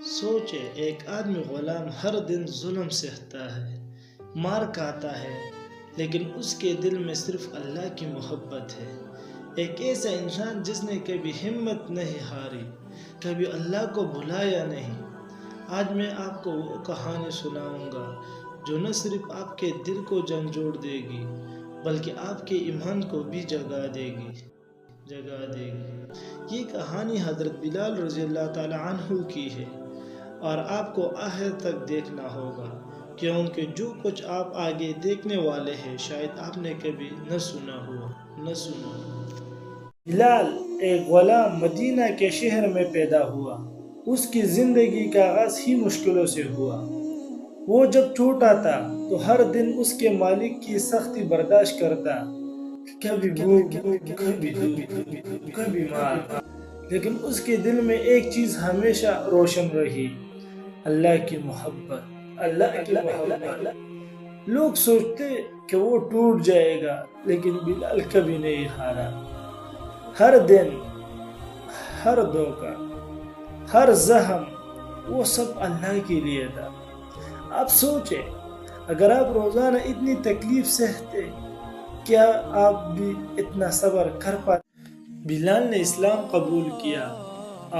سوچے ایک آدمی غلام ہر دن ظلم سہتا ہے، مار کھاتا ہے، لیکن اس کے دل میں صرف اللہ کی محبت ہے۔ ایک ایسا انسان جس نے کبھی ہمت نہیں ہاری، کبھی اللہ کو بھلایا نہیں۔ آج میں آپ کو وہ کہانی سناؤں گا جو نہ صرف آپ کے دل کو جھنجھوڑ دے گی بلکہ آپ کے ایمان کو بھی جگا دے گی۔ یہ کہانی حضرت بلال رضی اللہ تعالی عنہ کی ہے، اور آپ کو آخر تک دیکھنا ہوگا کیونکہ جو کچھ آپ آگے دیکھنے والے ہیں شاید آپ نے کبھی نہ سنا ہو۔ بلال ایک غلام مدینہ کے شہر میں پیدا ہوا۔ اس کی زندگی کا آغاز ہی مشکلوں سے ہوا۔ وہ جب چھوٹا تھا تو ہر دن اس کے مالک کی سختی برداشت کرتا، کبھی بھوک، کبھی دھوپ، کبھی مار، لیکن اس کے دل میں ایک چیز ہمیشہ روشن رہی: اللہ کی محبت۔ لوگ سوچتے کہ وہ ٹوٹ جائے گا، لیکن بلال کبھی نہیں ہارا۔ ہر دن، ہر دھوکہ، ہر زخم، وہ سب اللہ کے لیے تھا۔ آپ سوچیں، اگر آپ روزانہ اتنی تکلیف سہتے، کیا آپ بھی اتنا صبر کر پاتے؟ بلال نے اسلام قبول کیا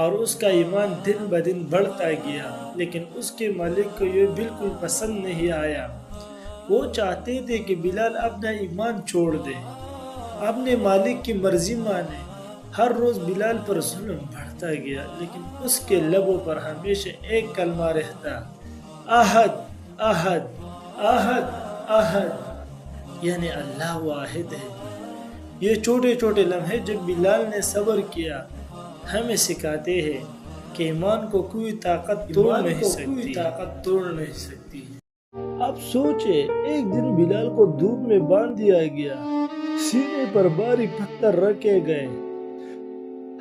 اور اس کا ایمان دن بدن بڑھتا گیا، لیکن اس کے مالک کو یہ بالکل پسند نہیں آیا۔ وہ چاہتے تھے کہ بلال اپنا ایمان چھوڑ دے، اپنے مالک کی مرضی مانے۔ ہر روز بلال پر ظلم بڑھتا گیا، لیکن اس کے لبوں پر ہمیشہ ایک کلمہ رہتا: احد، احد، احد، احد، یعنی اللہ واحد ہے۔ یہ چھوٹے چھوٹے لمحے جب بلال نے صبر کیا ہمیں سکھاتے ہیں کہ ایمان کو کوئی طاقت توڑ نہیں سکتی۔ اب سوچے، ایک دن بلال کو دھوپ میں باندھ دیا گیا، سینے پر بھاری پتھر رکھے گئے،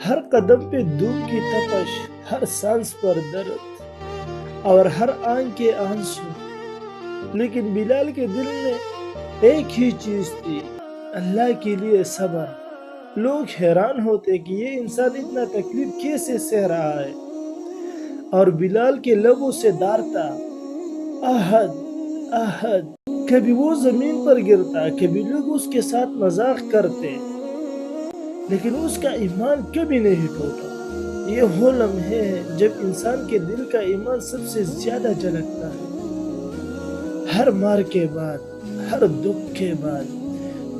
ہر قدم پہ دھوپ کی تپش، ہر سانس پر درد اور ہر آنکھ کے آنسو، لیکن بلال کے دل میں ایک ہی چیز تھی: اللہ کے لیے صبر۔ لوگ حیران ہوتے کہ یہ انسان اتنا تکلیف کیسے سہ رہا ہے، اور بلال کے لبوں سے دارتا: احد، احد۔ کبھی وہ زمین پر گرتا، کبھی لوگ اس کے ساتھ مذاق کرتے، لیکن اس کا ایمان کبھی نہیں ٹوٹا۔ یہ وہ لمحے ہیں جب انسان کے دل کا ایمان سب سے زیادہ جھلکتا ہے۔ ہر مار کے بعد، ہر دکھ کے بعد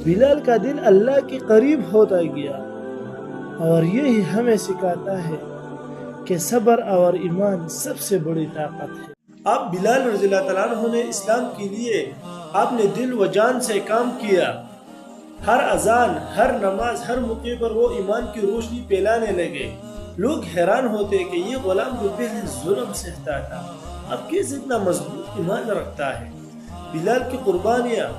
بلال کا دل اللہ کے قریب ہوتا گیا، اور یہی ہمیں سکھاتا ہے کہ صبر اور ایمان سب سے بڑی طاقت ہے۔ اب بلال رضی اللہ تعالیٰ عنہ نے اسلام کے لیے آپ نے دل و جان سے کام کیا۔ ہر اذان، ہر نماز، ہر موقع پر وہ ایمان کی روشنی پھیلانے لگے۔ لوگ حیران ہوتے کہ یہ غلام جو پہلے ظلم سہتا تھا اب کیسے اتنا مضبوط ایمان رکھتا ہے۔ بلال کی قربانیاں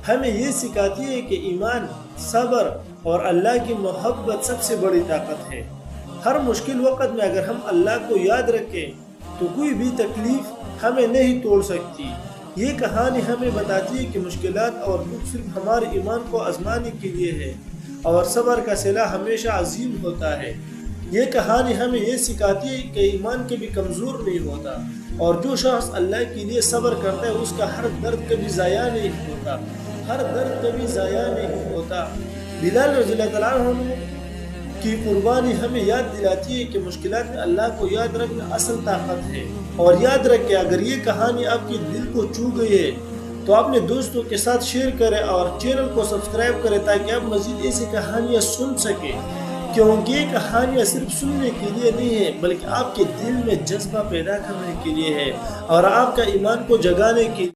ہمیں یہ سکھاتی ہے کہ ایمان، صبر اور اللہ کی محبت سب سے بڑی طاقت ہے۔ ہر مشکل وقت میں اگر ہم اللہ کو یاد رکھیں تو کوئی بھی تکلیف ہمیں نہیں توڑ سکتی۔ یہ کہانی ہمیں بتاتی ہے کہ مشکلات اور دکھ صرف ہمارے ایمان کو آزمانے کے لیے ہے، اور صبر کا صلہ ہمیشہ عظیم ہوتا ہے۔ یہ کہانی ہمیں یہ سکھاتی ہے کہ ایمان کبھی کمزور نہیں ہوتا، اور جو شخص اللہ کے لیے صبر کرتا ہے اس کا ہر درد کبھی ضائع نہیں ہوتا۔ بلال رضی اللہ تعالیٰ عنہ کی قربانی ہمیں یاد دلاتی ہے کہ مشکلات میں اللہ کو یاد رکھنا اصل طاقت ہے۔ اور یاد رکھیں، اگر یہ کہانی آپ کے دل کو چھو گئی ہے تو اپنے دوستوں کے ساتھ شیئر کریں اور چینل کو سبسکرائب کریں تاکہ آپ مزید ایسی کہانیاں سن سکیں، کیونکہ یہ کہانیاں صرف سننے کے لیے نہیں ہے بلکہ آپ کے دل میں جذبہ پیدا کرنے کے لیے ہے اور آپ کا ایمان کو جگانے کے لیے۔